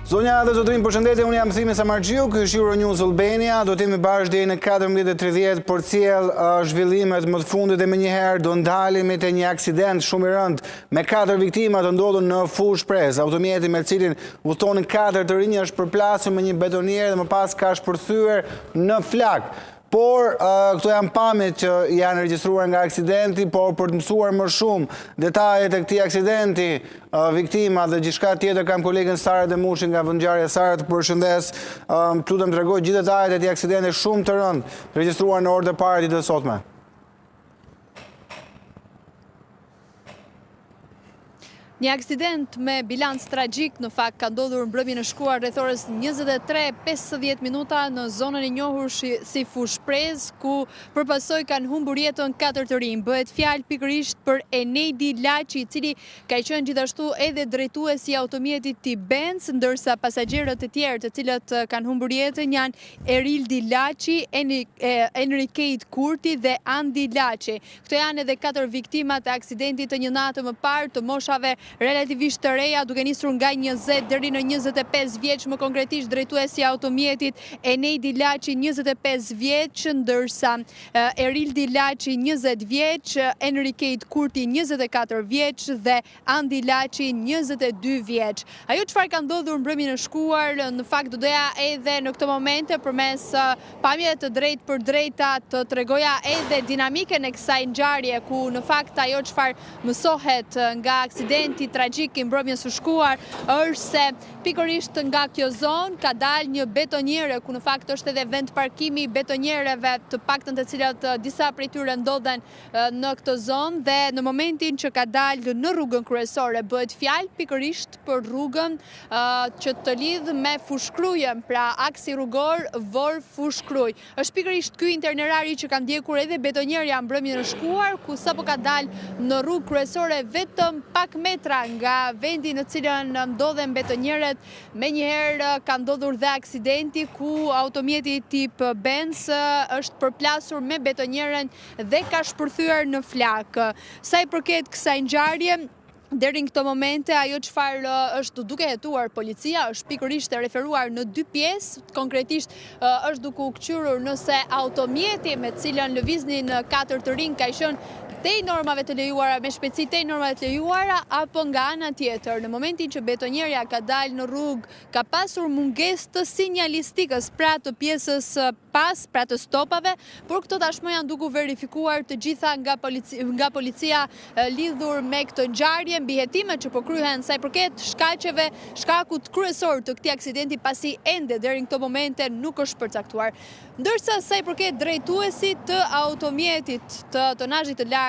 Zonja dhe zotërin, përshëndetje, unë jam Thimi Samargjiu, ky është Euronews Albania, do t'jemi bashkë deri në 14:30 për cjell zhvillimet më të fundit e menjëherë do ndalemi te një aksident shumë i rënd me 4 viktima të ndodhur në fushë shpresë. Automjeti me cilin udhtonin 4 të rinj është përplasur me një betonier dhe më pas ka shpërthyer në flak. Por këto janë pamjet që janë regjistruar nga aksidenti, por për të mësuar më shumë detajet e këtij aksidenti, viktima dhe gjithçka tjetër kam kolegen Sara Demushi nga Vëngjarja. Sara, të përshëndes, lutem tregoj gjithë detajet e këtij aksidenti shumë të rënd regjistruar në orët e para të ditës së sotme. Një aksident me bilanc tragjik në fakt ka ndodhur në mbrëmjen e shkuar rreth orës 23:50 minuta në zonën e njohur si fushë shpresë, ku përpasoj kanë humbur jetën 4 të rinj. Bëhet fjalë pikërisht për Enedi Laçi, i cili ka qenë gjithashtu edhe drejtuesi i automjetit tip Benz, ndërsa pasagerët e tjerë të cilët kanë humbur jetën janë Erildi Laçi, Enrique Kurti dhe Andi Laçi. Këto janë edhe 4 viktimat e aksidentit të një nate më parë të moshave relativisht të reja, duke nisur nga 20 deri në 25 vjeç, më konkretisht drejtuesi i automjetit Enedi Laçi 25 vjeç, ndërsa Erildi Laçi 20 vjeç, Enrique Kurti 24 vjeç dhe Andi Laçi 22 vjeç. Ajo çfarë ka ndodhur mbrëmjen e shkuar, në fakt do doja edhe në këto momente përmes pamjeve të drejtë për drejta të tregoja edhe dinamiken e kësaj ngjarje, ku në fakt ajo çfarë mësohet nga aksidenti tragjik i mbrëmjes së shkuar është se pikërisht nga kjo zonë ka dalë një betoniere, ku në fakt është edhe vend parkimi i betoniereve, të paktën të cilat disa prej tyre ndodhen në këtë zonë, dhe në momentin që ka dalë në rrugën kryesore bëhet fjalë pikërisht për rrugën që të lidh me fushkrujen, pra aksi rrugor Vor-Fushkruj. Është pikërisht ky itinerari që ka ndjekur edhe betonierja mbrëmjen e shkuar, ku sapo ka dalë në rrugë kryesore vetëm pak metra nga vendi në cilën ndodhen betonierët. Menjëherë ka ndodhur dhe aksidenti ku automjeti tip Benz është përplasur me betonieren dhe ka shpërthyer në flak. Sa i përket kësaj ngjarje, deri në këto momente, ajo çfarë është duke hetuar policia është pikërisht e referuar në 2 pjesë, konkretisht është duke u kthyer nëse automjeti me cilën lëviznin 4 të rinj ka qenë tej normave të lejuara, me shpejtësi tej normave të lejuara, apo nga ana tjetër. Në momentin që betonierja ka dalë në rrugë, ka pasur mungesë të sinjalistikës, pra të pjesës pas, pra të stopave, por këto tashmë janë duke verifikuar të gjitha nga policia lidhur me këtë ngjarje, mbi hetimet që po kryhen sa i përket shkaqeve, shkakut kryesor të këtij aksidenti, pasi ende deri në këto momente nuk është përcaktuar. Ndërsa sa i përket drejtuesit të automjetit të tonazhit të lartë,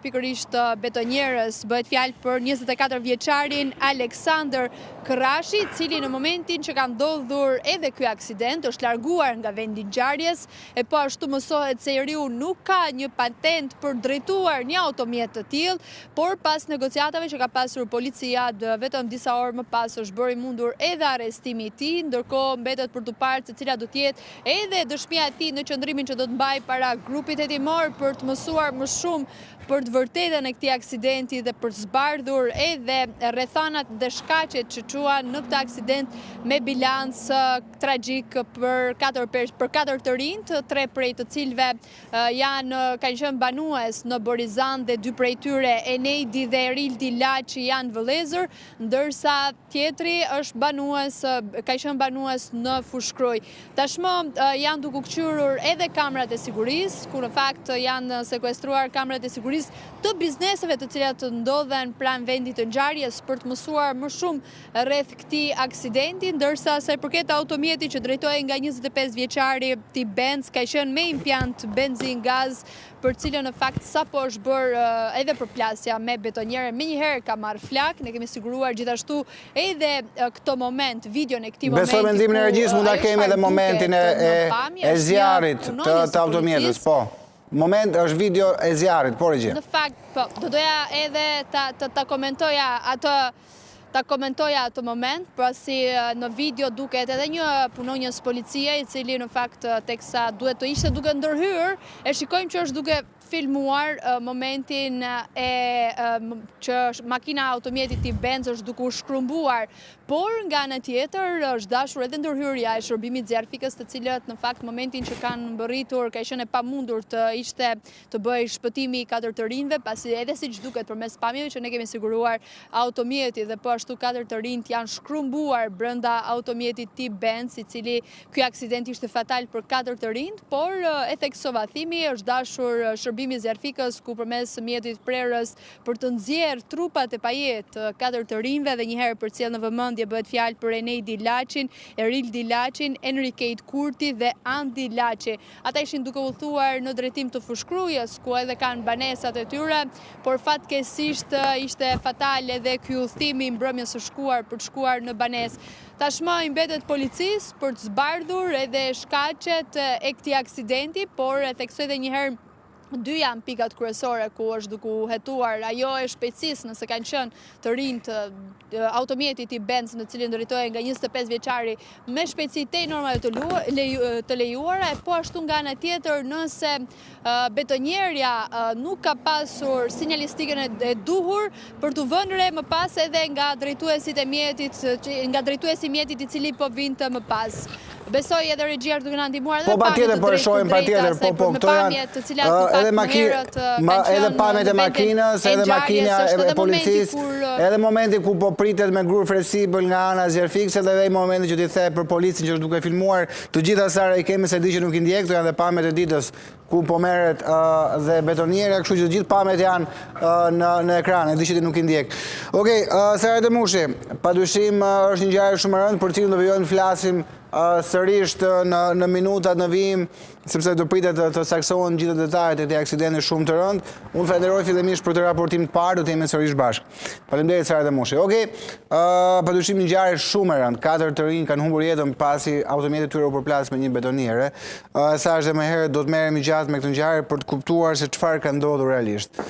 pikërisht betonierës, bëhet fjalë për 24 vjeçarin Aleksandër Krashi, i cili në momentin që ka ndodhur edhe ky aksident është larguar nga vendi i ngjarjes, e po ashtu mësohet se njeriu nuk ka një patent për drejtuar një automjet të tillë, por pas negociatave që ka pasur policia, vetëm disa orë më pas është bërë i mundur edhe arrestimi i tij, ndërkohë mbetet për të parë se cila do të jetë edhe dëshmia e tij në qëndrimin që do të mbajë para grupit hetimor për të mësuar më shumë për të vërtetën e këtij aksidenti dhe për të zbardhur edhe rrethanat dhe shkaqet që quan në këtë aksident me bilanc tragjik për 4 të rinj, 3 prej të cilëve kanë qenë banues në Borizan dhe 2 prej tyre, Enedi dhe Erildi Laçi, janë vëllezër, ndërsa tjetri ka qenë banues në Fushkruj. Tashmë janë duke kthyer edhe kamerat e sigurisë, ku në fakt janë sekuestruar kamerat e sigurisë të bizneseve të cilat ndodhen pranë vendit të ngjarjes për të mësuar më shumë rreth këtij aksidenti, ndërsa sa i përket automjetit që drejtohej nga 25 vjeçari tip Benz, ka qenë me impiant benzin gaz, për cilën në fakt sapo është bërë edhe përplasja me betoniere, menjëherë ka marrë flak. Ne kemi siguruar gjithashtu edhe këtë moment, videon e këtij momenti. Besoj mendimin e regjisë mund ta kemi edhe momentin e zjarrit të automjetës, po. Moment është video e zjarrit, po regji. Në fakt, po, do doja edhe ta komentoja atë moment, pasi në video duket edhe një punonjës policie, i cili në fakt teksa duhet të ishte duke ndërhyrë, e shikojmë që është duke filmuar momentin që makina automjetit i Benz është duke u shkrumbuar, por nga ana tjetër është dashur edhe ndërhyrja e shërbimit zjarfikës, të cilët në fakt momentin që kanë mbërritur ka qenë e pamundur të bëjë shpëtimi i 4 të rinjve, pasi edhe siç duket përmes pamjeve që ne kemi siguruar, automjeti dhe po ashtu 4 të rinjt janë shkrumbuar brenda automjetit tip Benz, i cili ky aksident ishte fatal për 4 të rinjt, por e theksova thimi është dashur shërbimi zjarfikës ku përmes mjetit prerës për të nxjerrë trupat e pajet 4 të rinjve dhe njëherë përcjell në vëmendje bëhet fjalë për Enej Dilaçin, Eril Dilaçin, Enrique Kurti dhe Andi Laçi. Ata ishin duke udhëtuar në drejtim të fushkrujes, ku edhe kanë banesat e tyre, por fatkeqësisht ishte fatal edhe ky udhëtim i mbrëmjes së shkuar për të shkuar në banesë. Tashmë i mbetet policisë për të zbardhur edhe shkaqet e këtij aksidenti, por e theksoj edhe një herë dy janë pikat kryesore ku është duke u hetuar ajo e shpejtësisë, nëse kanë qenë të rinjt automjetit i Benz në cilin drejtohej nga 25 vjeçari me shpejtësi te normave të lejuara, e po ashtu nga ana tjetër nëse betonjerja nuk ka pasur sinjalistikën e duhur për të vënë re më pas edhe nga drejtuesit e mjetit, nga drejtuesi i mjetit i cili po vinte më pas. Besoj edhe regjia duke na ndihmuar edhe pamjet të drejta, patjetër, këto janë të cilat edhe pamjet e makinës, edhe makina e policisë, edhe momenti ku po pritet me grup fleksibël nga ana zjarfikse, edhe momenti që ti the për policin që është duke filmuar, të gjitha Sara i kemi se di që nuk i ndjek, këto janë edhe pamjet e ditës ku po merret dhe betonierja, kështu që të gjithë pamjet janë në ekran, e di që ti nuk i ndjek. Okej, Sara Demushi, padyshim është një ngjarje shumë e rëndë për cilën do vijojmë flasim sërish në minutat në vijim, sepse do pritet të saksohen gjithë detajet e këtij aksidenti shumë të rënd. Unë falenderoj fillimisht për të raportim të parë, do të jemi sërish bashkë. Faleminderit Sara Demushi. Okej, padyshim një ngjarje shumë e rëndë. 4 të rinj kanë humbur jetën pasi automjeti tyre u përplas me një betoniere. Sa është dhe më herët do të merremi gjatë me këtë ngjarje për të kuptuar se çfarë ka ndodhur realisht.